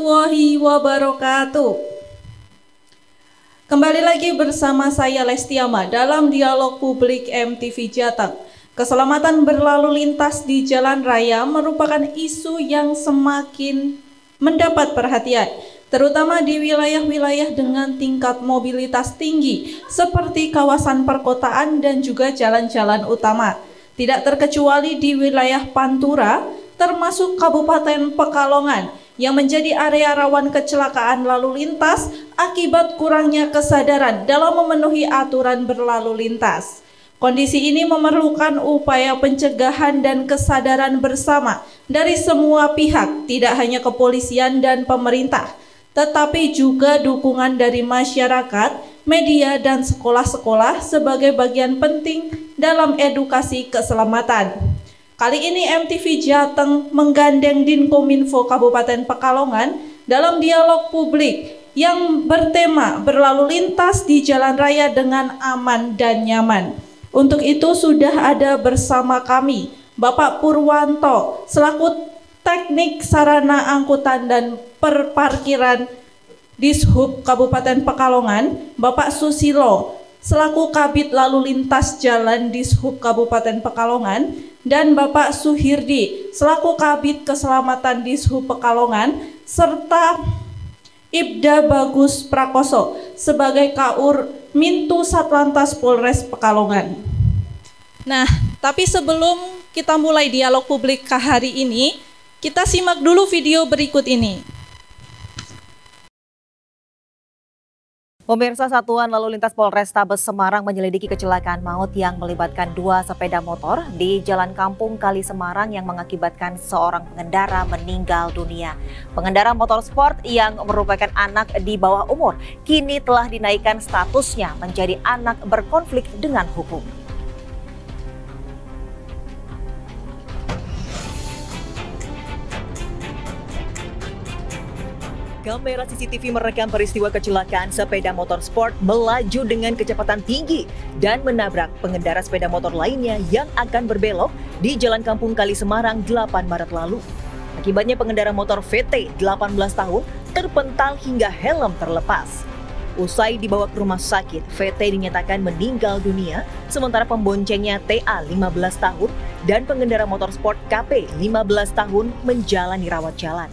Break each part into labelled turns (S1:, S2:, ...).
S1: warahmatullahi wabarakatuh. Kembali lagi bersama saya Lestiama dalam Dialog Publik MTV Jateng. Keselamatan berlalu lintas di jalan raya merupakan isu yang semakin mendapat perhatian, terutama di wilayah-wilayah dengan tingkat mobilitas tinggi seperti kawasan perkotaan dan juga jalan-jalan utama. Tidak terkecuali di wilayah Pantura, termasuk Kabupaten Pekalongan, yang menjadi area rawan kecelakaan lalu lintas akibat kurangnya kesadaran dalam memenuhi aturan berlalu lintas. Kondisi ini memerlukan upaya pencegahan dan kesadaran bersama dari semua pihak, tidak hanya kepolisian dan pemerintah, tetapi juga dukungan dari masyarakat, media, dan sekolah-sekolah sebagai bagian penting dalam edukasi keselamatan. Kali ini MTV Jateng menggandeng Dinkominfo Kabupaten Pekalongan dalam dialog publik yang bertema berlalu lintas di jalan raya dengan aman dan nyaman. Untuk itu sudah ada bersama kami Bapak Purwanto selaku Teknik Sarana Angkutan dan Perparkiran Dishub Kabupaten Pekalongan, Bapak Susilo selaku Kabid Lalu Lintas Jalan Dishub Kabupaten Pekalongan, dan Bapak Suhirdi selaku Kabid Keselamatan Dishub Pekalongan, serta Ibda Bagus Prakoso sebagai Kaur Mintu Satlantas Polres Pekalongan. Nah, tapi sebelum kita mulai dialog publik hari ini, kita simak dulu video berikut ini.
S2: Pemirsa, Satuan Lalu Lintas Polrestabes Semarang menyelidiki kecelakaan maut yang melibatkan 2 sepeda motor di Jalan Kampung Kali Semarang yang mengakibatkan seorang pengendara meninggal dunia. Pengendara motor sport yang merupakan anak di bawah umur kini telah dinaikkan statusnya menjadi anak berkonflik dengan hukum. Kamera CCTV merekam peristiwa kecelakaan sepeda motor sport melaju dengan kecepatan tinggi dan menabrak pengendara sepeda motor lainnya yang akan berbelok di Jalan Kampung Kali Semarang 8 Maret lalu. Akibatnya pengendara motor VT 18 tahun terpental hingga helm terlepas. Usai dibawa ke rumah sakit, VT dinyatakan meninggal dunia, sementara pemboncengnya TA 15 tahun dan pengendara motor sport KP 15 tahun menjalani rawat jalan.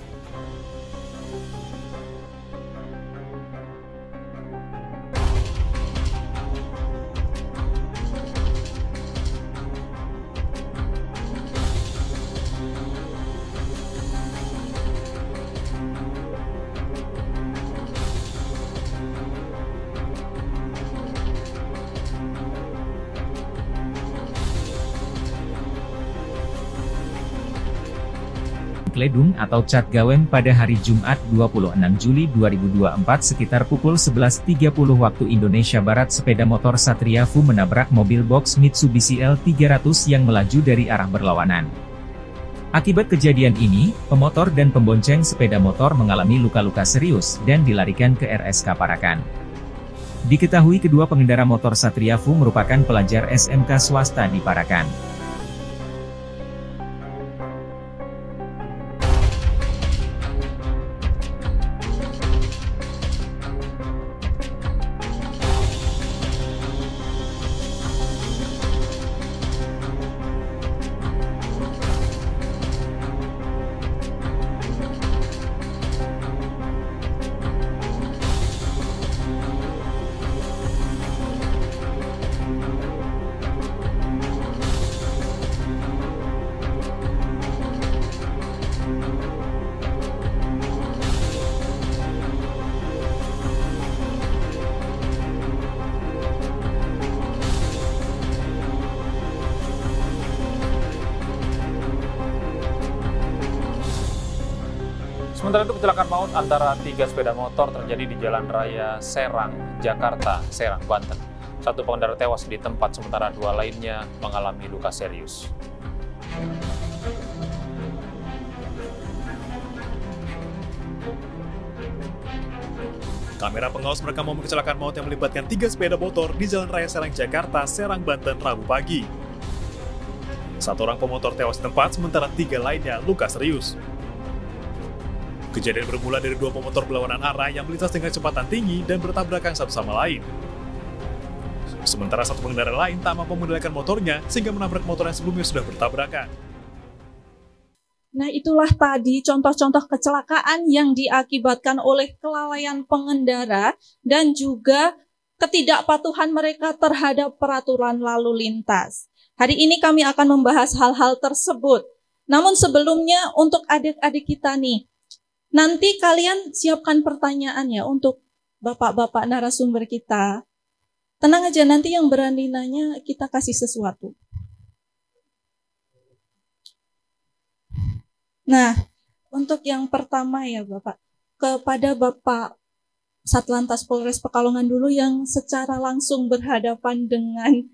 S3: Kledung atau Cat Gawem pada hari Jumat 26 Juli 2024 sekitar pukul 11.30 waktu Indonesia Barat, sepeda motor Satria Fu menabrak mobil box Mitsubishi L300 yang melaju dari arah berlawanan. Akibat kejadian ini, pemotor dan pembonceng sepeda motor mengalami luka-luka serius dan dilarikan ke RSK Parakan. Diketahui kedua pengendara motor Satria Fu merupakan pelajar SMK swasta di Parakan.
S4: Sementara itu kecelakaan maut antara 3 sepeda motor terjadi di Jalan Raya Serang, Jakarta, Serang, Banten. 1 pengendara tewas di tempat, sementara 2 lainnya mengalami luka serius.
S5: Kamera pengawas merekam momen kecelakaan maut yang melibatkan 3 sepeda motor di Jalan Raya Serang, Jakarta, Serang, Banten, Rabu pagi. 1 orang pemotor tewas di tempat, sementara 3 lainnya luka serius. Kejadian bermula dari dua pemotor berlawanan arah yang melintas dengan kecepatan tinggi dan bertabrakan satu sama lain. Sementara satu pengendara lain tak mampu mengendalikan motornya sehingga menabrak motor yang sebelumnya sudah bertabrakan.
S1: Nah, itulah tadi contoh-contoh kecelakaan yang diakibatkan oleh kelalaian pengendara dan juga ketidakpatuhan mereka terhadap peraturan lalu lintas. Hari ini kami akan membahas hal-hal tersebut. Namun sebelumnya untuk adik-adik kita nih, nanti kalian siapkan pertanyaan ya untuk bapak-bapak narasumber kita. Tenang aja, nanti yang berani nanya kita kasih sesuatu. Nah, untuk yang pertama ya Bapak, kepada Bapak Satlantas Polres Pekalongan dulu yang secara langsung berhadapan dengan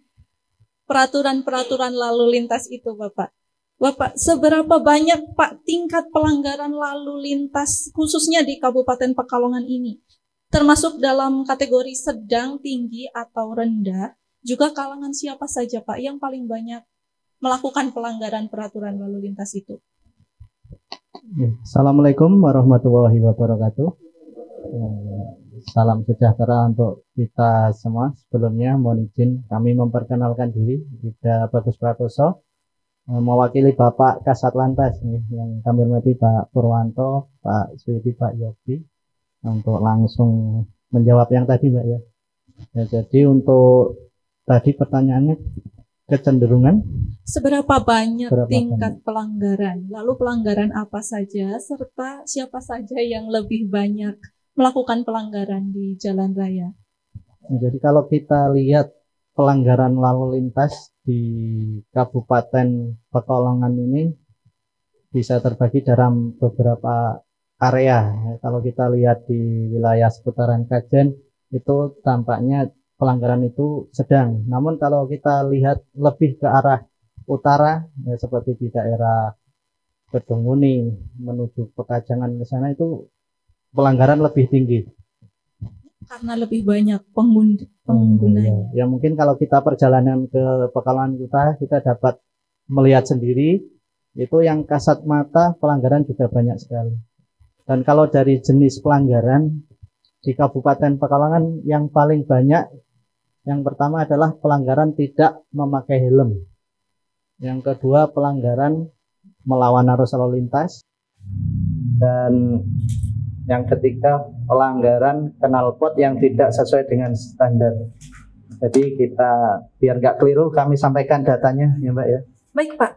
S1: peraturan-peraturan lalu lintas itu Bapak. Bapak, seberapa banyak Pak tingkat pelanggaran lalu lintas khususnya di Kabupaten Pekalongan ini? Termasuk dalam kategori sedang, tinggi, atau rendah, juga kalangan siapa saja Pak yang paling banyak melakukan pelanggaran peraturan lalu lintas itu?
S6: Assalamualaikum warahmatullahi wabarakatuh. Salam sejahtera untuk kita semua. Sebelumnya mohon izin kami memperkenalkan diri. Ida Bagus Prakoso, mewakili Bapak Kasatlantas yang kami hormati Pak Purwanto, Pak Swidi, Pak Yogi, untuk langsung menjawab yang tadi Mbak ya. Jadi untuk tadi pertanyaannya kecenderungan
S1: seberapa banyak tingkat pelanggaran, lalu pelanggaran apa saja, serta siapa saja yang lebih banyak melakukan pelanggaran di jalan raya.
S6: Jadi kalau kita lihat pelanggaran lalu lintas di Kabupaten Pekalongan ini bisa terbagi dalam beberapa area. Kalau kita lihat di wilayah seputaran Kajen itu tampaknya pelanggaran itu sedang. Namun kalau kita lihat lebih ke arah utara, ya seperti di daerah Kedungmuni menuju Pekajangan ke sana itu pelanggaran lebih tinggi.
S1: Karena lebih banyak penggunanya.
S6: Ya mungkin kalau kita perjalanan ke Pekalongan Kota kita dapat melihat sendiri itu yang kasat mata pelanggaran juga banyak sekali. Dan kalau dari jenis pelanggaran di Kabupaten Pekalongan yang paling banyak, yang pertama adalah pelanggaran tidak memakai helm. Yang kedua pelanggaran melawan arus lalu lintas. Dan yang ketiga pelanggaran knalpot yang tidak sesuai dengan standar. Jadi kita biar nggak keliru kami sampaikan datanya ya Mbak ya.
S1: Baik Pak.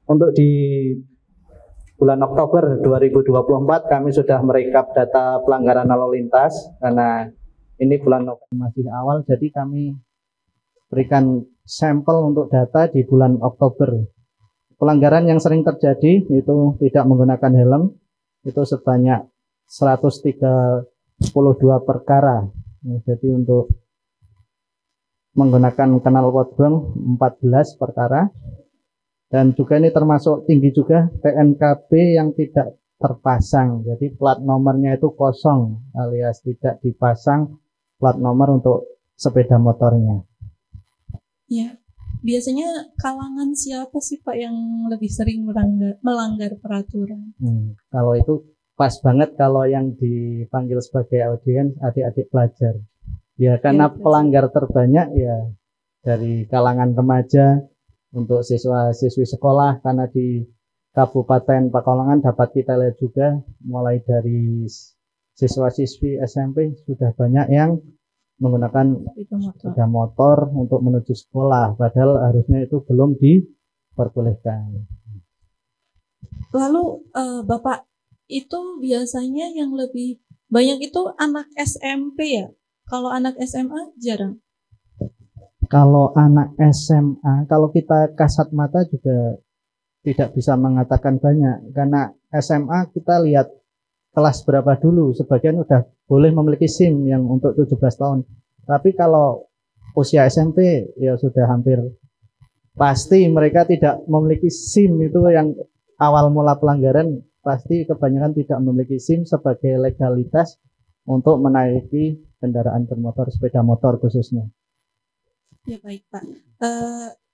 S6: Untuk di bulan Oktober 2024 kami sudah merekap data pelanggaran lalu lintas karena ini bulan November masih awal, jadi kami berikan sampel untuk data di bulan Oktober. Pelanggaran yang sering terjadi itu tidak menggunakan helm, itu sebanyak 132 perkara. Jadi untuk menggunakan knalpot brong 14 perkara. Dan juga ini termasuk tinggi juga TNKB yang tidak terpasang. Jadi plat nomornya itu kosong alias tidak dipasang plat nomor untuk sepeda motornya.
S1: Ya, biasanya kalangan siapa sih Pak yang lebih sering melanggar peraturan?
S6: Kalau itu pas banget kalau yang dipanggil sebagai audiens adik-adik pelajar. Ya karena ya, pelanggar terbanyak ya dari kalangan remaja untuk siswa-siswi sekolah, karena di Kabupaten Pekalongan dapat kita lihat juga mulai dari siswa-siswi SMP sudah banyak yang menggunakan sepeda motor untuk menuju sekolah, padahal harusnya itu belum diperbolehkan.
S1: Lalu Bapak, itu biasanya yang lebih banyak itu anak SMP ya? Kalau anak SMA jarang?
S6: Kalau anak SMA, kalau kita kasat mata juga tidak bisa mengatakan banyak, karena SMA kita lihat kelas berapa dulu, sebagian udah boleh memiliki SIM yang untuk 17 tahun. Tapi kalau usia SMP ya sudah hampir pasti mereka tidak memiliki SIM, itu yang awal mula pelanggaran pasti kebanyakan tidak memiliki SIM sebagai legalitas untuk menaiki kendaraan bermotor, sepeda motor khususnya.
S1: Ya baik Pak.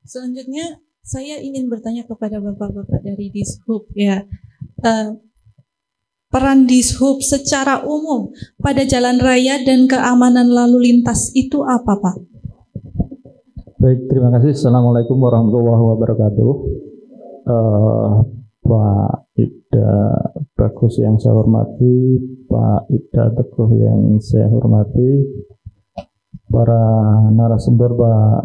S1: Selanjutnya saya ingin bertanya kepada bapak-bapak dari Dishub ya. peran Dishub secara umum pada jalan raya dan keamanan lalu lintas itu apa, Pak?
S7: Baik, terima kasih. Assalamualaikum warahmatullahi wabarakatuh. Pak Ida Bagus yang saya hormati, Pak Ida Teguh yang saya hormati, para narasumber, Pak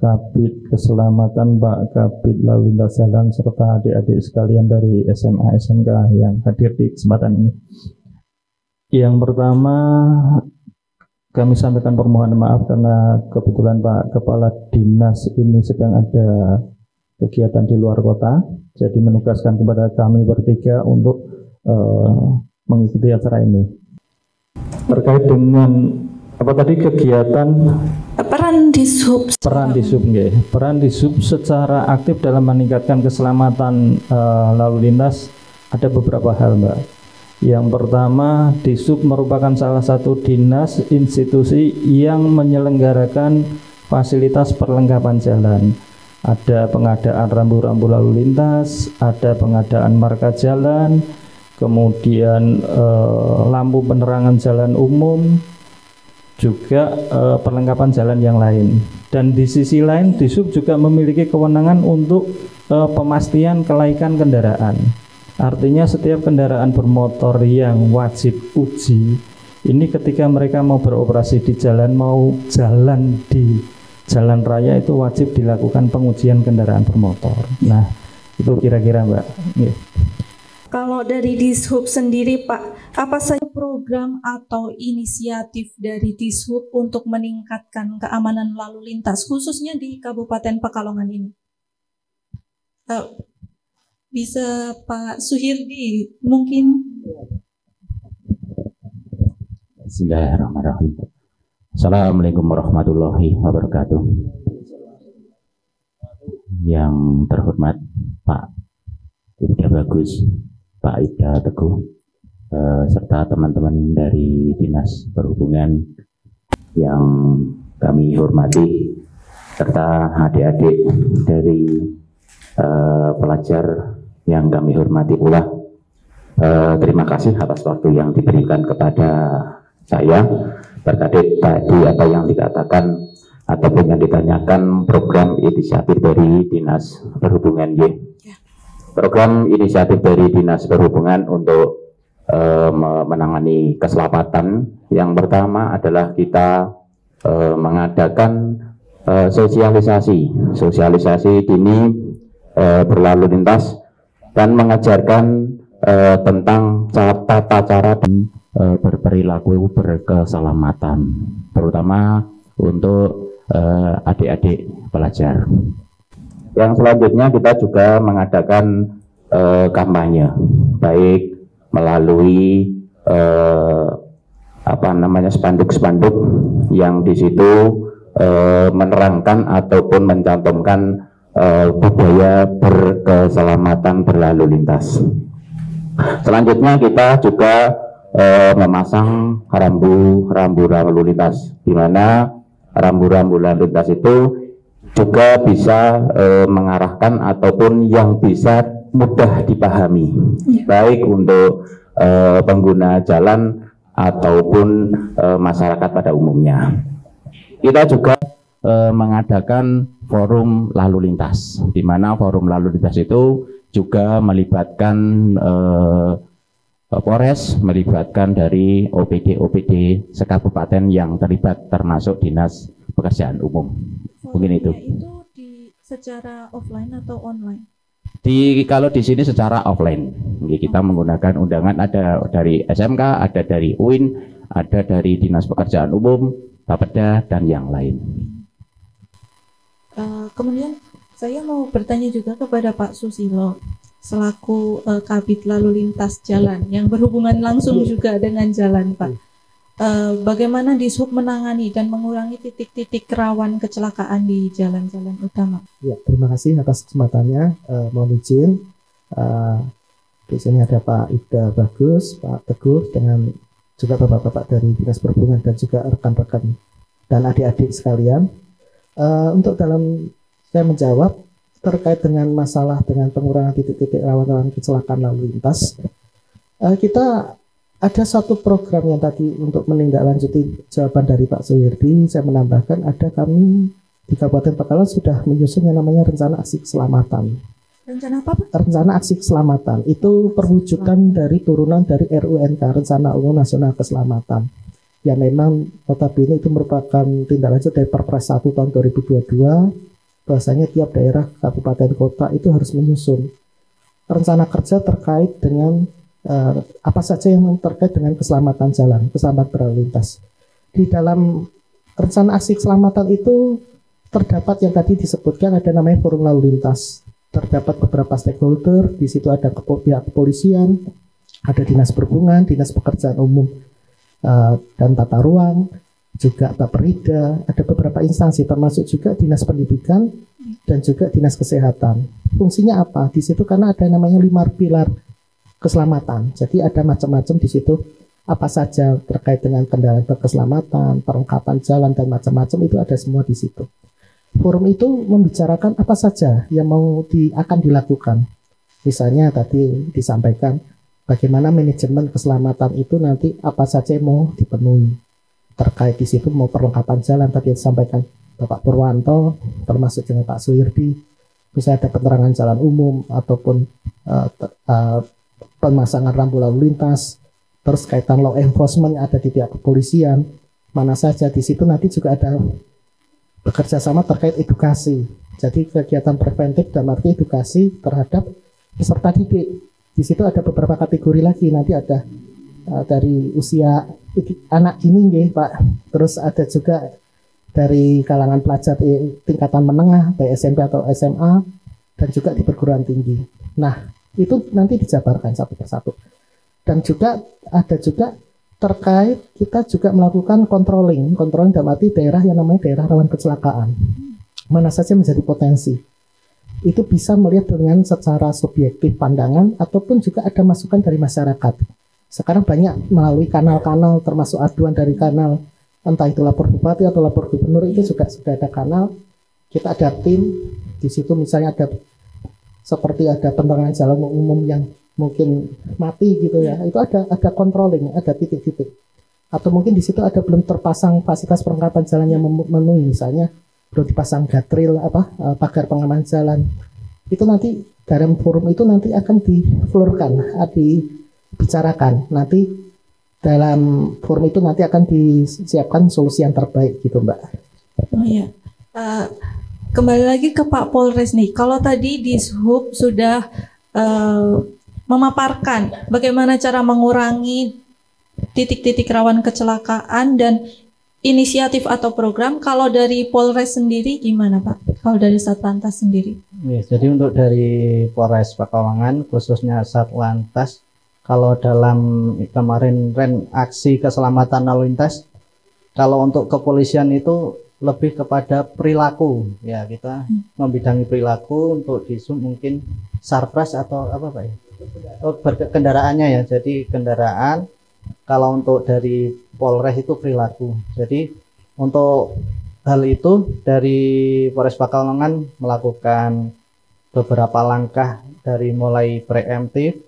S7: Kabid Keselamatan, Pak Kabid Lalu Lintas Jalan, serta adik-adik sekalian dari SMA SMK yang hadir di kesempatan ini. Yang pertama, kami sampaikan permohonan maaf karena kebetulan Pak Kepala Dinas ini sedang ada kegiatan di luar kota, jadi menugaskan kepada kami bertiga untuk mengikuti acara ini. Terkait dengan apa tadi kegiatan
S1: Peran Dishub
S7: nggih. Peran Dishub secara aktif dalam meningkatkan keselamatan lalu lintas ada beberapa hal, Mbak. Yang pertama, Dishub merupakan salah satu dinas institusi yang menyelenggarakan fasilitas perlengkapan jalan. Ada pengadaan rambu-rambu lalu lintas, ada pengadaan marka jalan, kemudian lampu penerangan jalan umum, juga perlengkapan jalan yang lain. Dan di sisi lain, Dishub juga memiliki kewenangan untuk pemastian kelaikan kendaraan. Artinya setiap kendaraan bermotor yang wajib uji, ini ketika mereka mau beroperasi di jalan, mau jalan di jalan raya, itu wajib dilakukan pengujian kendaraan bermotor. Nah, itu kira-kira, Mbak.
S1: Kalau dari Dishub sendiri, Pak, apa saja program atau inisiatif dari Dishub untuk meningkatkan keamanan lalu lintas, khususnya di Kabupaten Pekalongan ini? Bisa Pak Suhirdi mungkin?
S8: Bismillahirrahmanirrahim. Assalamualaikum warahmatullahi wabarakatuh. Yang terhormat Pak Ida Bagus, Pak Ida Teguh, serta teman-teman dari Dinas Perhubungan yang kami hormati, serta adik-adik dari pelajar yang kami hormati pula. Terima kasih atas waktu yang diberikan kepada saya terkait tadi apa yang dikatakan ataupun yang ditanyakan program inisiatif dari Dinas Perhubungan. Program inisiatif dari Dinas Perhubungan untuk menangani keselamatan, yang pertama adalah kita mengadakan sosialisasi dini berlalu lintas dan mengajarkan tentang tata cara dan berperilaku berkeselamatan, terutama untuk adik-adik pelajar. Yang selanjutnya kita juga mengadakan kampanye, baik melalui spanduk-spanduk yang di situ menerangkan ataupun mencantumkan budaya berkeselamatan berlalu lintas. Selanjutnya kita juga memasang rambu-rambu lalu lintas, di mana rambu-rambu lalu lintas itu juga bisa mengarahkan ataupun yang bisa mudah dipahami, baik untuk pengguna jalan ataupun masyarakat pada umumnya. Kita juga mengadakan forum lalu lintas, di mana forum lalu lintas itu juga melibatkan Polres, melibatkan dari OPD sekabupaten yang terlibat, termasuk Dinas Pekerjaan Umum. Mungkin itu.
S1: Itu secara offline atau online?
S8: Kalau di sini secara offline, kita menggunakan undangan, ada dari SMK, ada dari UIN, ada dari Dinas Pekerjaan Umum, Bapeda, dan yang lain.
S1: Kemudian saya mau bertanya juga kepada Pak Susilo, selaku Kabid Lalu Lintas Jalan yang berhubungan langsung juga dengan jalan, Pak. Bagaimana Dishub menangani dan mengurangi titik-titik rawan kecelakaan di jalan-jalan utama?
S6: Ya, terima kasih atas kesempatannya. Mohon izin, di sini ada Pak Ida Bagus, Pak Teguh, dengan juga bapak-bapak dari Dinas Perhubungan dan juga rekan-rekan dan adik-adik sekalian. Untuk dalam saya menjawab terkait dengan masalah dengan pengurangan titik-titik rawan kecelakaan lalu lintas, Kita ada satu program yang tadi untuk menindaklanjuti jawaban dari Pak Suyirdi. Saya menambahkan ada kami di Kabupaten Pekalongan sudah menyusun yang namanya rencana aksi keselamatan.
S1: Rencana apa, Pak?
S6: Rencana aksi keselamatan itu perwujudan dari turunan dari RUNK, Rencana Umum Nasional Keselamatan. Ya memang notabene itu merupakan tindak lanjut dari Perpres 1 tahun 2022, bahwasanya tiap daerah, kabupaten, kota itu harus menyusun rencana kerja terkait dengan apa saja yang terkait dengan keselamatan jalan, keselamatan berlalu lintas. Di dalam rencana aksi keselamatan itu terdapat yang tadi disebutkan ada namanya forum lalu lintas. Terdapat beberapa stakeholder, di situ ada pihak kepolisian, ada dinas perhubungan, dinas pekerjaan umum dan tata ruang, juga Taperida, ada beberapa instansi termasuk juga dinas pendidikan dan juga dinas kesehatan. Fungsinya apa? Di situ karena ada namanya 5 pilar keselamatan. Jadi ada macam-macam di situ apa saja terkait dengan kendaraan berkeselamatan, perlengkapan jalan dan macam-macam itu ada semua di situ. Forum itu membicarakan apa saja yang akan dilakukan. Misalnya tadi disampaikan bagaimana manajemen keselamatan itu nanti apa saja yang mau dipenuhi. Terkait di situ mau perlengkapan jalan tadi yang disampaikan Bapak Purwanto termasuk dengan Pak Suyirdi. Bisa ada penerangan jalan umum ataupun pemasangan rambu lalu lintas. Terus kaitan law enforcement ada di pihak kepolisian. Mana saja di situ nanti juga ada bekerja sama terkait edukasi. Jadi kegiatan preventif dalam arti edukasi terhadap peserta didik. Di situ ada beberapa kategori lagi. Nanti ada dari usia anak dini nggih, Pak. Terus ada juga dari kalangan pelajar tingkatan menengah, baik SMP atau SMA dan juga di perguruan tinggi. Nah, itu nanti dijabarkan satu persatu. Dan juga ada juga terkait kita juga melakukan controlling dalam arti daerah yang namanya daerah rawan kecelakaan. Mana saja menjadi potensi. Itu bisa melihat dengan secara subjektif pandangan ataupun juga ada masukan dari masyarakat. Sekarang banyak melalui kanal-kanal termasuk aduan dari kanal entah itu lapor bupati atau lapor gubernur itu juga sudah ada kanal. Kita ada tim di situ misalnya ada seperti ada penerangan jalan umum yang mungkin mati gitu ya, itu ada controlling, ada titik-titik. Atau mungkin di situ ada belum terpasang fasilitas perlengkapan jalan yang memenuhi, misalnya belum dipasang guardrail pagar pengaman jalan. Itu nanti dalam forum itu nanti akan diflurkan, dibicarakan. Nanti dalam forum itu nanti akan disiapkan solusi yang terbaik gitu, Mbak.
S1: Oh iya. Kembali lagi ke Pak Polres nih. Kalau tadi di Sub sudah memaparkan bagaimana cara mengurangi titik-titik rawan kecelakaan dan inisiatif atau program, kalau dari Polres sendiri gimana, Pak? Kalau dari Satlantas sendiri?
S6: Ya, jadi untuk dari Polres Pekalongan khususnya Satlantas, kalau dalam kemarin aksi keselamatan lalu lintas, kalau untuk kepolisian itu lebih kepada perilaku, ya kita membidangi perilaku untuk di mungkin sarpras atau apa Pak ya? Oh, kendaraannya ya, jadi kendaraan. Kalau untuk dari Polres itu perilaku. Jadi untuk hal itu dari Polres Pekalongan melakukan beberapa langkah dari mulai preemptif,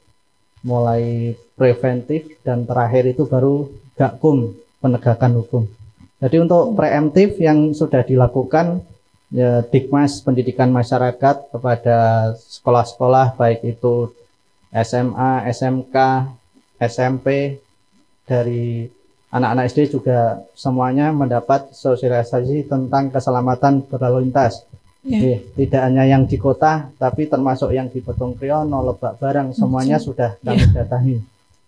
S6: mulai preventif, dan terakhir itu baru gakum, penegakan hukum. Jadi untuk preemptif yang sudah dilakukan ya, Dikmas Pendidikan Masyarakat kepada sekolah-sekolah baik itu SMA, SMK, SMP, dari anak-anak SD juga semuanya mendapat sosialisasi tentang keselamatan berlalu lintas. Tidak hanya yang di kota, tapi termasuk yang di Petung Kriono, Lebak Barang, semuanya sudah kami datangi.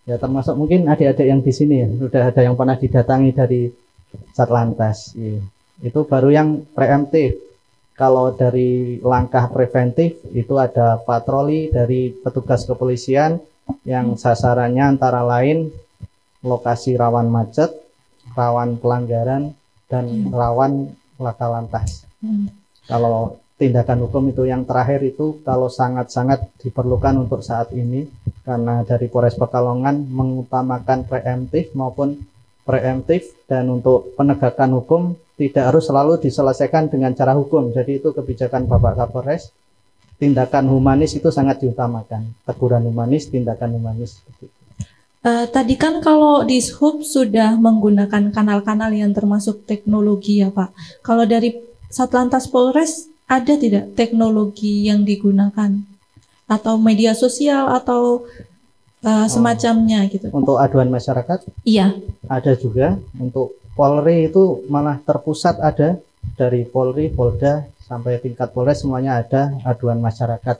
S6: Ya termasuk mungkin adik-adik yang di sini ya, sudah ada yang pernah didatangi dari Satlantas. Itu baru yang preemptif. Kalau dari langkah preventif itu ada patroli dari petugas kepolisian yang sasarannya antara lain lokasi rawan macet, rawan pelanggaran, dan rawan laka lantas. Kalau tindakan hukum itu yang terakhir itu kalau sangat-sangat diperlukan untuk saat ini, karena dari Polres Pekalongan mengutamakan preemptif maupun preemptif, dan untuk penegakan hukum tidak harus selalu diselesaikan dengan cara hukum. Jadi itu kebijakan Bapak Kapolres, tindakan humanis itu sangat diutamakan. Teguran humanis, tindakan humanis.
S1: Tadi kan kalau di Dishub sudah menggunakan kanal-kanal yang termasuk teknologi ya Pak. Kalau dari Satlantas Polres ada tidak teknologi yang digunakan? Atau media sosial atau semacamnya gitu?
S6: Untuk aduan masyarakat?
S1: Iya.
S6: Ada juga. Untuk Polri itu malah terpusat ada. Dari Polri, Polda, sampai tingkat Polres semuanya ada aduan masyarakat.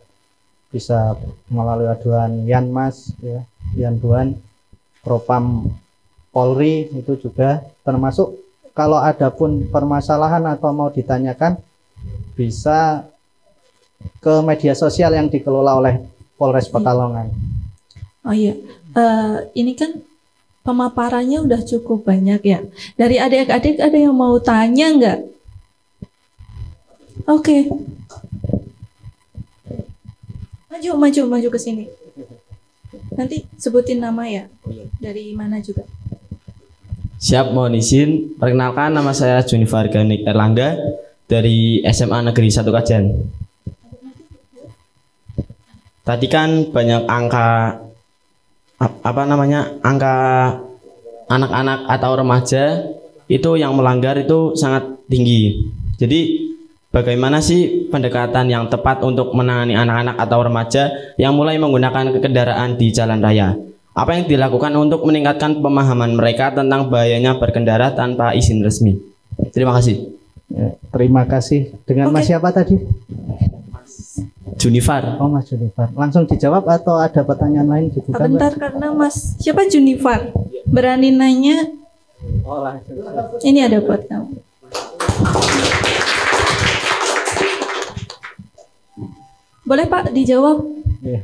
S6: Bisa melalui aduan Yanmas, ya, Yanduan, Propam Polri itu juga termasuk kalau ada pun permasalahan atau mau ditanyakan bisa ke media sosial yang dikelola oleh Polres Pekalongan.
S1: Oh iya, ini kan pemaparannya udah cukup banyak ya. Dari adik-adik ada yang mau tanya nggak? Oke. Maju ke sini. Nanti sebutin nama ya. Dari mana juga.
S9: Siap, mohon izin. Perkenalkan, nama saya Junifar Ganik Erlangga dari SMA Negeri 1 Kajen. Tadi kan banyak angka angka anak-anak atau remaja itu yang melanggar itu sangat tinggi. Jadi bagaimana sih pendekatan yang tepat untuk menangani anak-anak atau remaja yang mulai menggunakan kendaraan di jalan raya? Apa yang dilakukan untuk meningkatkan pemahaman mereka tentang bahayanya berkendara tanpa izin resmi? Terima kasih.
S6: Ya, terima kasih. Dengan Mas siapa tadi?
S9: Junifar.
S6: Oh, Mas Junifar. Langsung dijawab atau ada pertanyaan lain dibuka?
S1: Bentar, karena Mas siapa Junifar? Berani nanya?
S6: Oh, langsung.
S1: Ini ada buat kamu. Boleh Pak dijawab?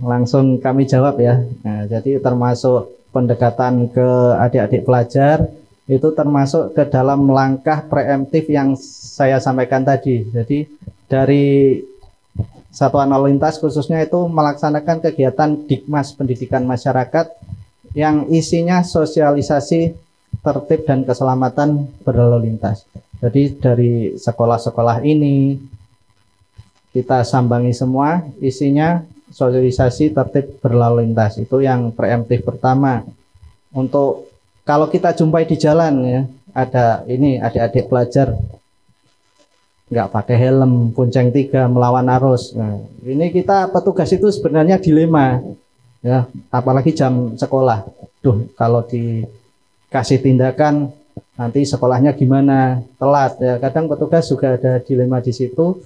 S6: Langsung kami jawab ya. Nah, jadi termasuk pendekatan ke adik-adik pelajar itu termasuk ke dalam langkah preemptif yang saya sampaikan tadi. Jadi dari Satuan Lalu Lintas khususnya itu melaksanakan kegiatan Dikmas Pendidikan Masyarakat yang isinya sosialisasi tertib dan keselamatan berlalu lintas. Jadi dari sekolah-sekolah ini kita sambangi semua, isinya sosialisasi tertib berlalu lintas. Itu yang preemptif pertama. Untuk kalau kita jumpai di jalan ya, ada ini adik-adik pelajar nggak pakai helm, bonceng 3 melawan arus. Nah, ini kita petugas itu sebenarnya dilema ya, apalagi jam sekolah. Duh, kalau dikasih tindakan nanti sekolahnya gimana, telat ya. Kadang petugas juga ada dilema di situ.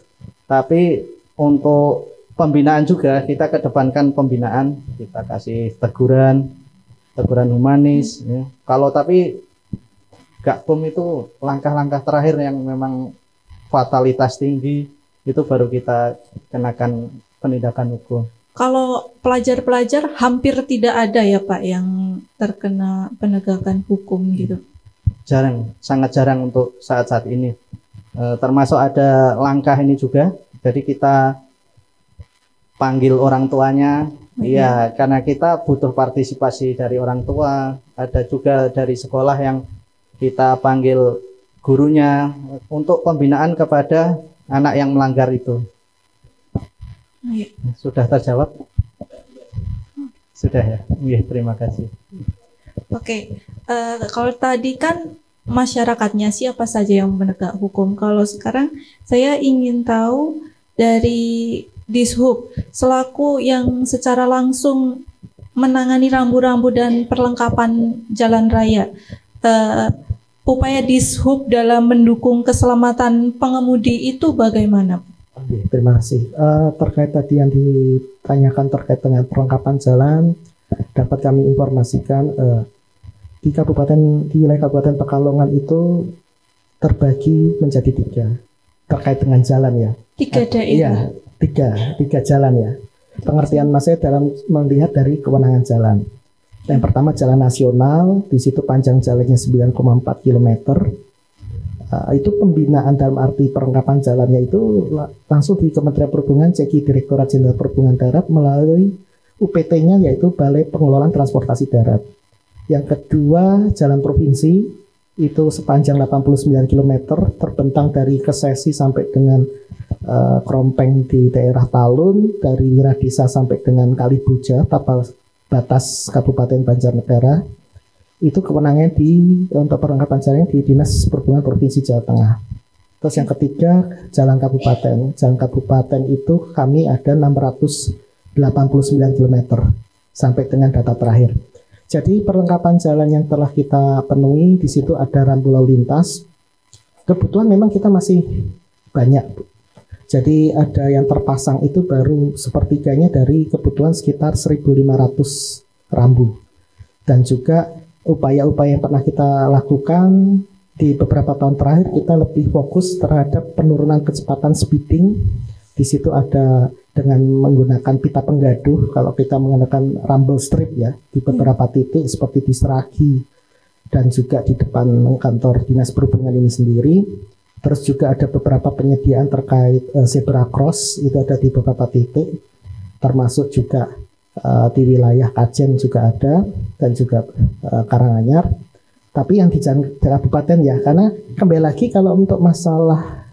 S6: Tapi untuk pembinaan juga kita kedepankan pembinaan, kita kasih teguran humanis ya. Kalau tapi gak PUM itu langkah-langkah terakhir yang memang fatalitas tinggi, itu baru kita kenakan penindakan hukum.
S1: Kalau pelajar-pelajar hampir tidak ada ya Pak yang terkena penegakan hukum gitu?
S6: Jarang, sangat jarang untuk saat-saat ini. Termasuk ada langkah ini juga, jadi kita panggil orang tuanya, iya, karena kita butuh partisipasi dari orang tua, ada juga dari sekolah yang kita panggil gurunya untuk pembinaan kepada anak yang melanggar itu. Sudah terjawab? Sudah ya? Iya, terima kasih.
S1: Oke, kalau tadi kan masyarakatnya siapa saja yang menegak hukum. Kalau sekarang saya ingin tahu dari Dishub selaku yang secara langsung menangani rambu-rambu dan perlengkapan jalan raya. Upaya Dishub dalam mendukung keselamatan pengemudi itu bagaimana?
S10: Terima kasih. Terkait tadi yang ditanyakan terkait dengan perlengkapan jalan, dapat kami informasikan di wilayah Kabupaten Pekalongan itu terbagi menjadi 3 terkait dengan jalan ya.
S1: 3 daerah.
S10: Iya, 3 jalan ya. Pengertian Mas saya dalam melihat dari kewenangan jalan. Yang pertama jalan nasional, di situ panjang jalannya 9,4 km. Itu pembinaan dalam arti perlengkapan jalannya itu langsung di Kementerian Perhubungan, CEKI Direktorat Jenderal Perhubungan Darat melalui UPT-nya yaitu Balai Pengelolaan Transportasi Darat. Yang kedua jalan provinsi itu sepanjang 89 km terbentang dari Kesesi sampai dengan Krompeng di daerah Talun, dari Wiradesa sampai dengan Kaliboja, Tapal batas Kabupaten Banjarnegara. Itu kewenangannya untuk perlengkapan jalannya di Dinas Perhubungan Provinsi Jawa Tengah. Terus yang ketiga, jalan kabupaten. Jalan kabupaten itu kami ada 689 km sampai dengan data terakhir. Jadi perlengkapan jalan yang telah kita penuhi, di situ ada rambu lalu lintas. Kebutuhan memang kita masih banyak. Jadi ada yang terpasang itu baru sepertiganya dari kebutuhan sekitar 1.500 rambu. Dan juga upaya-upaya yang pernah kita lakukan di beberapa tahun terakhir, kita lebih fokus terhadap penurunan kecepatan speeding. Di situ ada dengan menggunakan pita penggaduh, kalau kita menggunakan rumble strip ya, di beberapa titik seperti di Seragi dan juga di depan kantor Dinas Perhubungan ini sendiri. Terus juga ada beberapa penyediaan terkait zebra cross, itu ada di beberapa titik, termasuk juga di wilayah Kajen juga ada, dan juga Karanganyar. Tapi yang di jalan kabupaten ya, karena kembali lagi kalau untuk masalah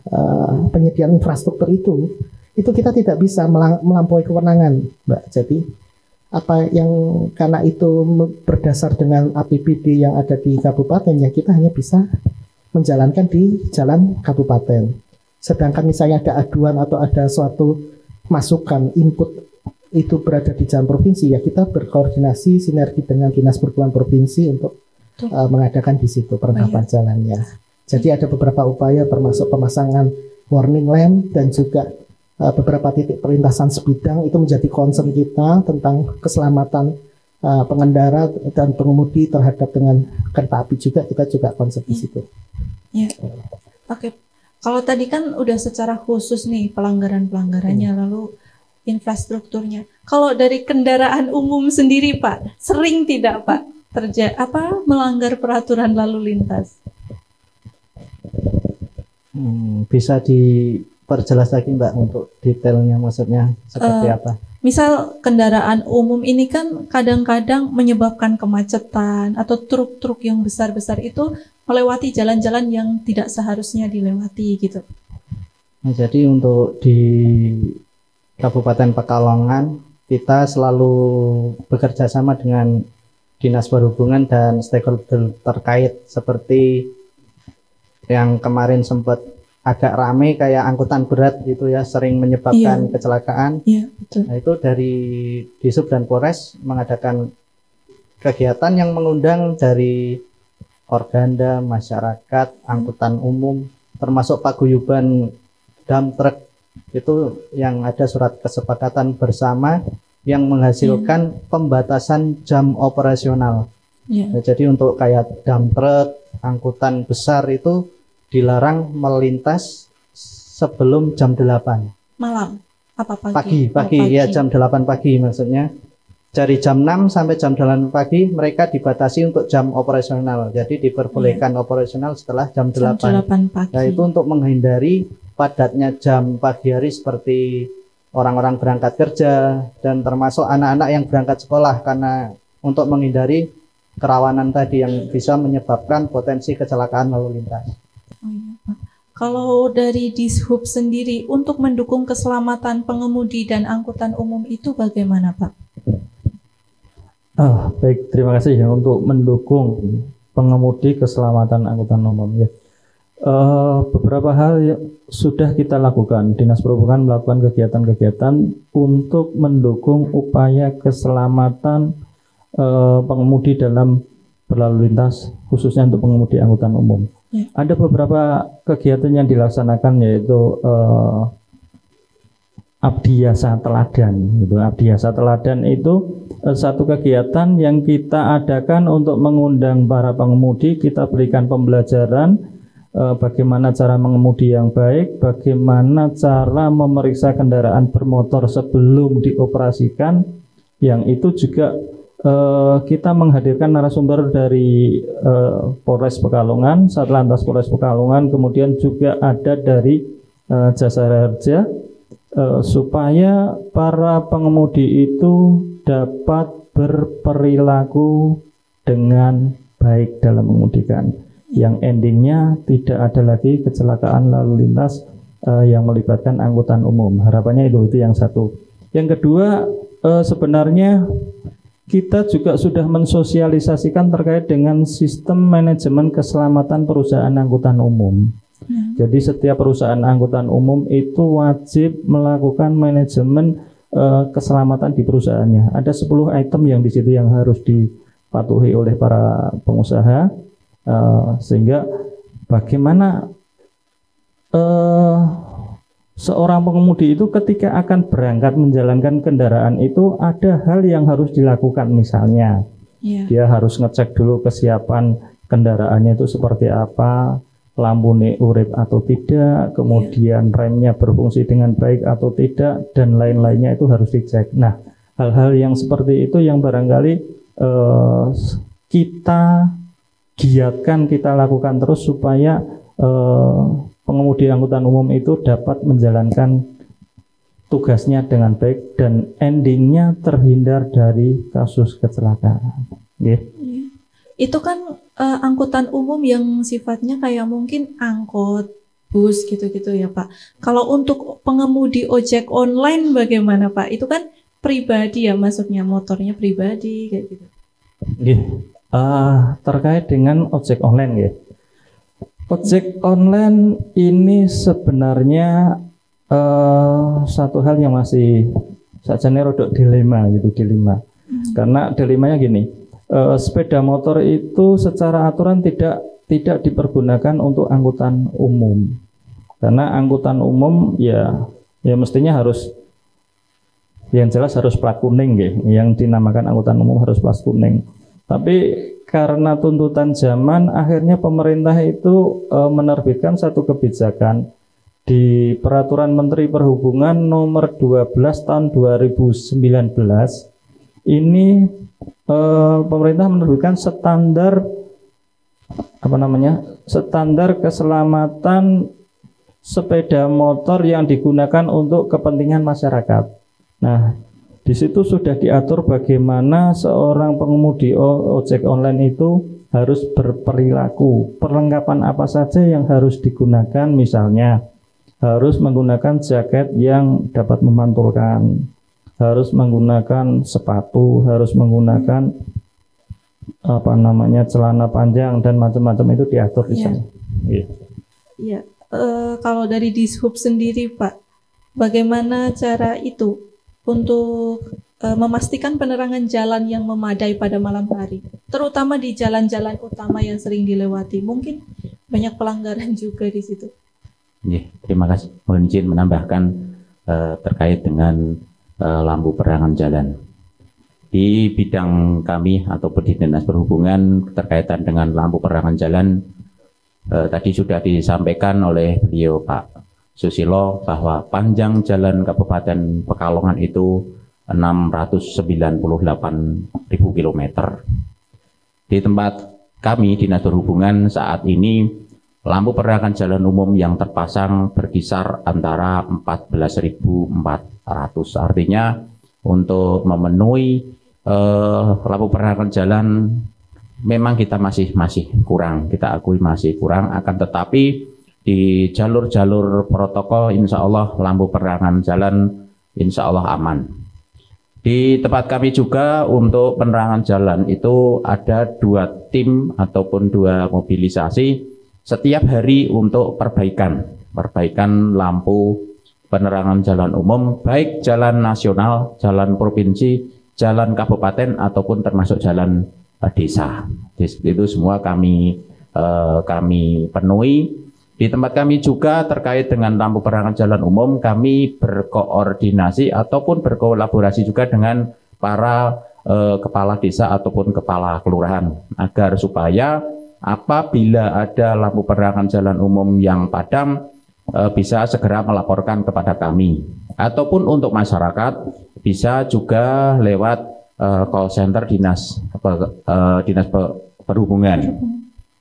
S10: penyediaan infrastruktur itu kita tidak bisa melampaui kewenangan, Mbak. Jadi apa yang karena itu berdasar dengan APBD yang ada di kabupaten, ya kita hanya bisa menjalankan di jalan kabupaten. Sedangkan misalnya ada aduan atau ada suatu masukan input itu berada di jalan provinsi, ya kita berkoordinasi sinergi dengan Dinas Perhubungan Provinsi untuk mengadakan di situ perlengkapan jalannya. Jadi ada beberapa upaya termasuk pemasangan warning lamp dan juga beberapa titik perlintasan sebidang, itu menjadi concern kita tentang keselamatan pengendara dan pengemudi terhadap dengan kereta api juga, kita juga concern di situ.
S1: Ya. Oke. Kalau tadi kan udah secara khusus nih pelanggaran-pelanggarannya, lalu infrastrukturnya. Kalau dari kendaraan umum sendiri, Pak, sering tidak, Pak, melanggar peraturan lalu lintas?
S6: Bisa diperjelas lagi, Mbak, untuk detailnya, maksudnya seperti apa?
S1: Misal kendaraan umum ini kan kadang-kadang menyebabkan kemacetan, atau truk-truk yang besar-besar itu melewati jalan-jalan yang tidak seharusnya dilewati gitu.
S6: Nah, jadi untuk di Kabupaten Pekalongan kita selalu bekerja sama dengan Dinas Perhubungan dan stakeholder terkait, seperti yang kemarin sempat agak rame kayak angkutan berat gitu ya, sering menyebabkan kecelakaan.
S1: Iya, betul.
S6: Nah, itu dari Disub dan Polres mengadakan kegiatan yang mengundang dari organda, masyarakat, angkutan umum, termasuk paguyuban dump truck, itu yang ada surat kesepakatan bersama yang menghasilkan pembatasan jam operasional. Nah, jadi untuk kayak dump truck, angkutan besar itu dilarang melintas sebelum jam 8
S1: malam. Apa pagi?
S6: Pagi. Ya, jam 8 pagi maksudnya. Dari jam 6 sampai jam 8 pagi mereka dibatasi untuk jam operasional. Jadi diperbolehkan operasional setelah jam 8
S1: pagi.
S6: Nah, itu untuk menghindari padatnya jam pagi hari seperti orang-orang berangkat kerja dan termasuk anak-anak yang berangkat sekolah, karena untuk menghindari kerawanan tadi yang bisa menyebabkan potensi kecelakaan lalu lintas.
S1: Kalau dari Dishub sendiri untuk mendukung keselamatan pengemudi dan angkutan umum itu bagaimana, Pak?
S7: Baik, terima kasih ya untuk mendukung pengemudi keselamatan angkutan umum ya. Beberapa hal yang sudah kita lakukan. Dinas Perhubungan melakukan kegiatan-kegiatan untuk mendukung upaya keselamatan pengemudi dalam berlalu lintas, khususnya untuk pengemudi angkutan umum. Ya. Ada beberapa kegiatan yang dilaksanakan, yaitu Abdiasa Teladan. Gitu. Abdiasa Teladan itu satu kegiatan yang kita adakan untuk mengundang para pengemudi. Kita berikan pembelajaran bagaimana cara mengemudi yang baik, bagaimana cara memeriksa kendaraan bermotor sebelum dioperasikan. Yang itu juga kita menghadirkan narasumber dari Polres Pekalongan, Satlantas Polres Pekalongan, kemudian juga ada dari Jasara Harja, supaya para pengemudi itu dapat berperilaku dengan baik dalam mengemudikan, yang endingnya tidak ada lagi kecelakaan lalu lintas yang melibatkan angkutan umum. Harapannya itu yang satu. Yang kedua, sebenarnya kita juga sudah mensosialisasikan terkait dengan sistem manajemen keselamatan perusahaan angkutan umum. Jadi setiap perusahaan angkutan umum itu wajib melakukan manajemen keselamatan di perusahaannya. Ada 10 item yang di situ yang harus dipatuhi oleh para pengusaha, sehingga bagaimana seorang pengemudi itu ketika akan berangkat menjalankan kendaraan itu ada hal yang harus dilakukan. Misalnya dia harus ngecek dulu kesiapan kendaraannya itu seperti apa, lampu urip atau tidak, kemudian remnya berfungsi dengan baik atau tidak, dan lain-lainnya itu harus dicek. Nah, hal-hal yang seperti itu yang barangkali kita giatkan, kita lakukan terus supaya pengemudi angkutan umum itu dapat menjalankan tugasnya dengan baik dan endingnya terhindar dari kasus kecelakaan.
S1: Itu kan angkutan umum yang sifatnya kayak mungkin angkot, bus gitu-gitu ya Pak. Kalau untuk pengemudi ojek online bagaimana Pak? Itu kan pribadi ya, masuknya motornya pribadi kayak gitu.
S7: Terkait dengan ojek online ya. Ojek online ini sebenarnya satu hal yang masih sajane rodok dilema gitu, Karena dilemanya gini, sepeda motor itu secara aturan tidak dipergunakan untuk angkutan umum. Karena angkutan umum ya mestinya harus, yang jelas harus plat kuning ya. Yang dinamakan angkutan umum harus plat kuning. Tapi karena tuntutan zaman, akhirnya pemerintah itu menerbitkan satu kebijakan di Peraturan Menteri Perhubungan nomor 12 tahun 2019. Ini pemerintah menerbitkan standar keselamatan sepeda motor yang digunakan untuk kepentingan masyarakat. Nah, di situ sudah diatur bagaimana seorang pengemudi ojek online itu harus berperilaku. Perlengkapan apa saja yang harus digunakan, misalnya harus menggunakan jaket yang dapat memantulkan, harus menggunakan sepatu, harus menggunakan celana panjang dan macam-macam itu diatur di sana.
S1: Kalau dari Dishub sendiri Pak, bagaimana cara itu untuk memastikan penerangan jalan yang memadai pada malam hari, terutama di jalan-jalan utama yang sering dilewati? Mungkin banyak pelanggaran juga di situ.
S8: Terima kasih. Mohon izin menambahkan terkait dengan lampu penerangan jalan. Di bidang kami ataupun di Dinas Perhubungan terkaitan dengan lampu penerangan jalan, tadi sudah disampaikan oleh beliau Pak Susilo bahwa panjang jalan Kabupaten Pekalongan itu 698.000 km. Di tempat kami Dinas Perhubungan saat ini lampu penerangan jalan umum yang terpasang berkisar antara 14.400. Artinya untuk memenuhi lampu penerangan jalan memang kita masih kurang, kita akui masih kurang, akan tetapi di jalur-jalur protokol insya Allah lampu penerangan jalan insya Allah aman. Di tempat kami juga untuk penerangan jalan itu ada 2 tim ataupun 2 mobilisasi setiap hari untuk perbaikan lampu penerangan jalan umum, baik jalan nasional, jalan provinsi, jalan kabupaten ataupun termasuk jalan desa. Itu semua kami penuhi. Di tempat kami juga terkait dengan lampu penerangan jalan umum, kami berkoordinasi ataupun berkolaborasi juga dengan para kepala desa ataupun kepala kelurahan, agar supaya apabila ada lampu penerangan jalan umum yang padam bisa segera melaporkan kepada kami. Ataupun untuk masyarakat bisa juga lewat call center dinas perhubungan.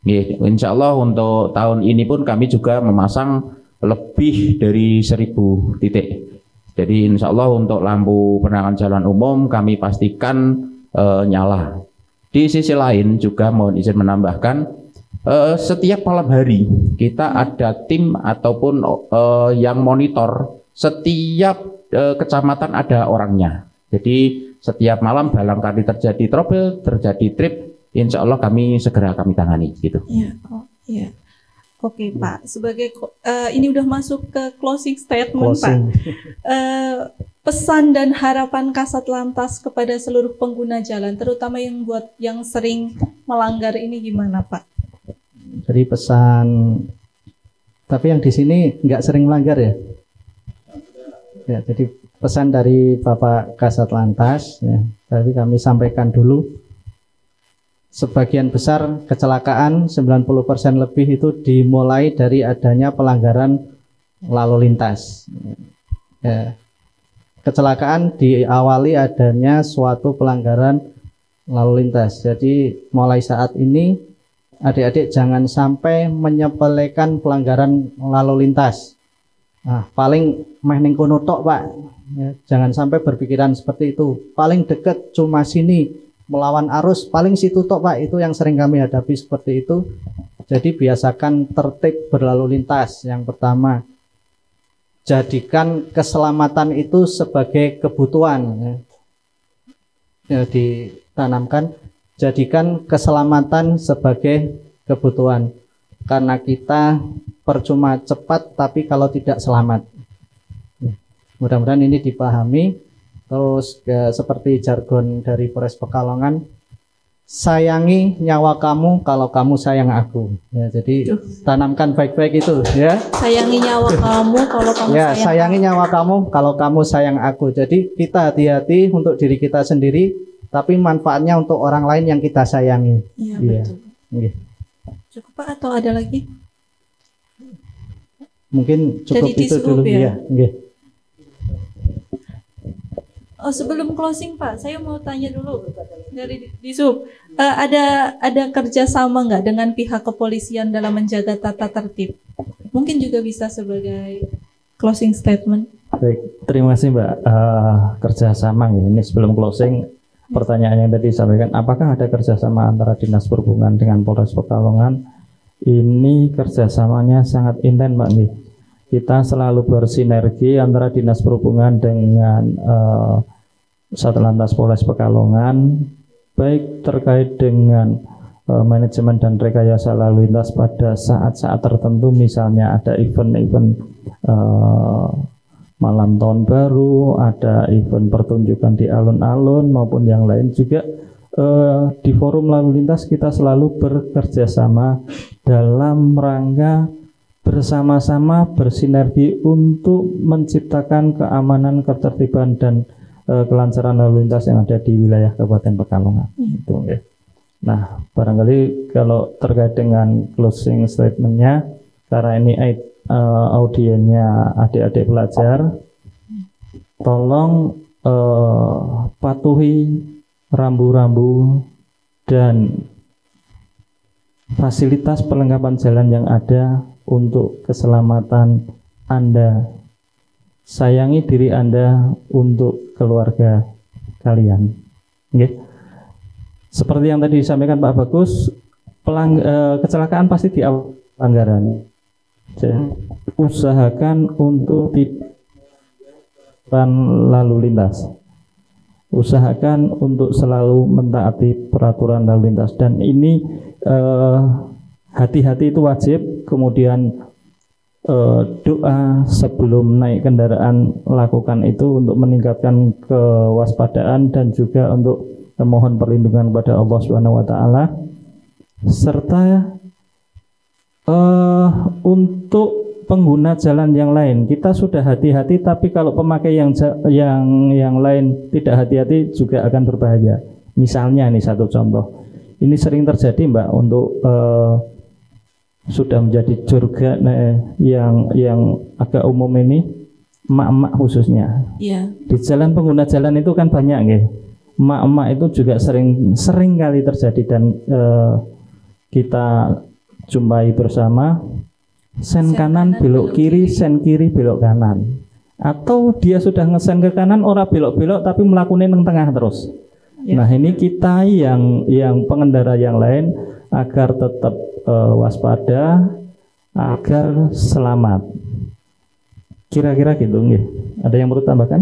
S8: Insya Allah untuk tahun ini pun kami juga memasang lebih dari 1.000 titik. Jadi insya Allah untuk lampu penerangan jalan umum kami pastikan nyala. Di sisi lain juga mohon izin menambahkan, setiap malam hari kita ada tim ataupun yang monitor setiap kecamatan ada orangnya. Jadi setiap malam barangkali terjadi trouble, terjadi trip, insya Allah segera kami tangani gitu.
S1: Iya, oh, iya. Oke Pak, sebagai ini udah masuk ke closing statement Pak. Pesan dan harapan Kasat Lantas kepada seluruh pengguna jalan, terutama yang sering melanggar ini gimana Pak?
S6: Jadi pesan, tapi yang di sini nggak sering melanggar ya. Ya, jadi pesan dari Bapak Kasat Lantas, ya, tadi kami sampaikan dulu, sebagian besar kecelakaan 90% lebih itu dimulai dari adanya pelanggaran lalu lintas. Ya, kecelakaan diawali adanya suatu pelanggaran lalu lintas. Jadi mulai saat ini adik-adik jangan sampai menyepelekan pelanggaran lalu lintas. Nah, paling meh ning kono tok, Pak. Ya, jangan sampai berpikiran seperti itu. Paling deket cuma sini, melawan arus, paling situ tok, Pak. Itu yang sering kami hadapi seperti itu. Jadi biasakan tertib berlalu lintas. Yang pertama, jadikan keselamatan itu sebagai kebutuhan. Ya, ditanamkan, jadikan keselamatan sebagai kebutuhan. Karena kita percuma cepat tapi kalau tidak selamat. Mudah-mudahan ini dipahami. Terus seperti jargon dari Polres Pekalongan, sayangi nyawa kamu kalau kamu sayang aku. Ya, jadi tanamkan baik-baik itu ya.
S1: Sayangi nyawa kamu kalau kamu
S6: ya, sayangi nyawa kamu kalau kamu sayang aku. Jadi kita hati-hati untuk diri kita sendiri, tapi manfaatnya untuk orang lain yang kita sayangi.
S1: Iya,
S6: ya.
S1: Betul. Cukup Pak atau ada lagi?
S6: Mungkin cukup itu dulu ya.
S1: Oh, sebelum closing Pak, saya mau tanya dulu dari Disub, ada kerjasama nggak dengan pihak kepolisian dalam menjaga tata tertib? Mungkin juga bisa sebagai closing statement.
S7: Baik, terima kasih Mbak. Kerjasama ini sebelum closing. Pertanyaan yang tadi disampaikan, apakah ada kerjasama antara Dinas Perhubungan dengan Polres Pekalongan? Ini kerjasamanya sangat intens, Mbak. Kita selalu bersinergi antara Dinas Perhubungan dengan Satlantas Polres Pekalongan, baik terkait dengan manajemen dan rekayasa lalu lintas pada saat-saat tertentu, misalnya ada event-event malam tahun baru, ada event pertunjukan di alun-alun maupun yang lain juga. Di forum lalu lintas kita selalu bekerja sama dalam rangka bersama-sama bersinergi untuk menciptakan keamanan, ketertiban dan kelancaran lalu lintas yang ada di wilayah Kabupaten Pekalongan. Itu, ya. Nah, barangkali kalau terkait dengan closing statementnya, karena ini audiennya adik-adik pelajar, tolong patuhi rambu-rambu dan fasilitas perlengkapan jalan yang ada untuk keselamatan Anda. Sayangi diri Anda untuk keluarga kalian. Okay. Seperti yang tadi disampaikan Pak Bagus, kecelakaan pasti di awal pelanggaran. Usahakan untuk tidak lalu lintas. Usahakan untuk selalu mentaati peraturan lalu lintas, dan ini hati-hati itu wajib. Kemudian doa sebelum naik kendaraan, lakukan itu untuk meningkatkan kewaspadaan dan juga untuk memohon perlindungan kepada Allah Subhanahu wa taala. Serta untuk pengguna jalan yang lain, kita sudah hati-hati, tapi kalau pemakai yang lain tidak hati-hati juga akan berbahaya. Misalnya nih satu contoh, ini sering terjadi Mbak, untuk sudah menjadi jurga yang agak umum ini, emak-emak khususnya.
S1: Yeah.
S7: Di jalan pengguna jalan itu kan banyak nggih. Emak-emak itu juga sering kali terjadi, dan kita jumpai bersama. Sen kanan belok kiri, sen kiri belok kanan. Atau dia sudah ngesen ke kanan, ora belok-belok tapi melakukan yang tengah terus. Ya. Nah, ini kita yang pengendara yang lain agar tetap waspada, agar selamat. Kira-kira gitu nggih. Ada yang perlu tambahkan?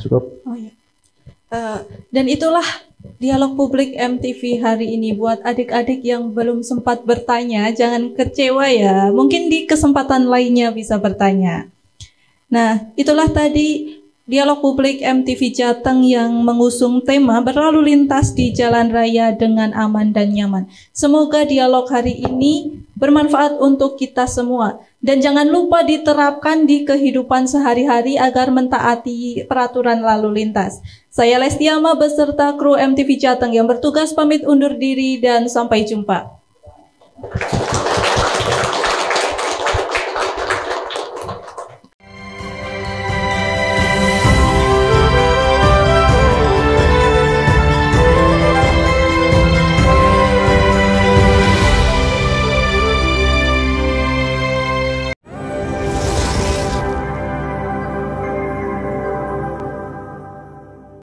S7: Cukup.
S1: Oh ya. Dan itulah dialog publik MTV hari ini. Buat adik-adik yang belum sempat bertanya, jangan kecewa ya. Mungkin di kesempatan lainnya bisa bertanya. Nah, itulah tadi dialog publik MTV Jateng yang mengusung tema berlalu lintas di jalan raya dengan aman dan nyaman. Semoga dialog hari ini bermanfaat untuk kita semua. Dan jangan lupa diterapkan di kehidupan sehari-hari agar mentaati peraturan lalu lintas. Saya Lestiama beserta kru MTV Jateng yang bertugas pamit undur diri dan sampai jumpa.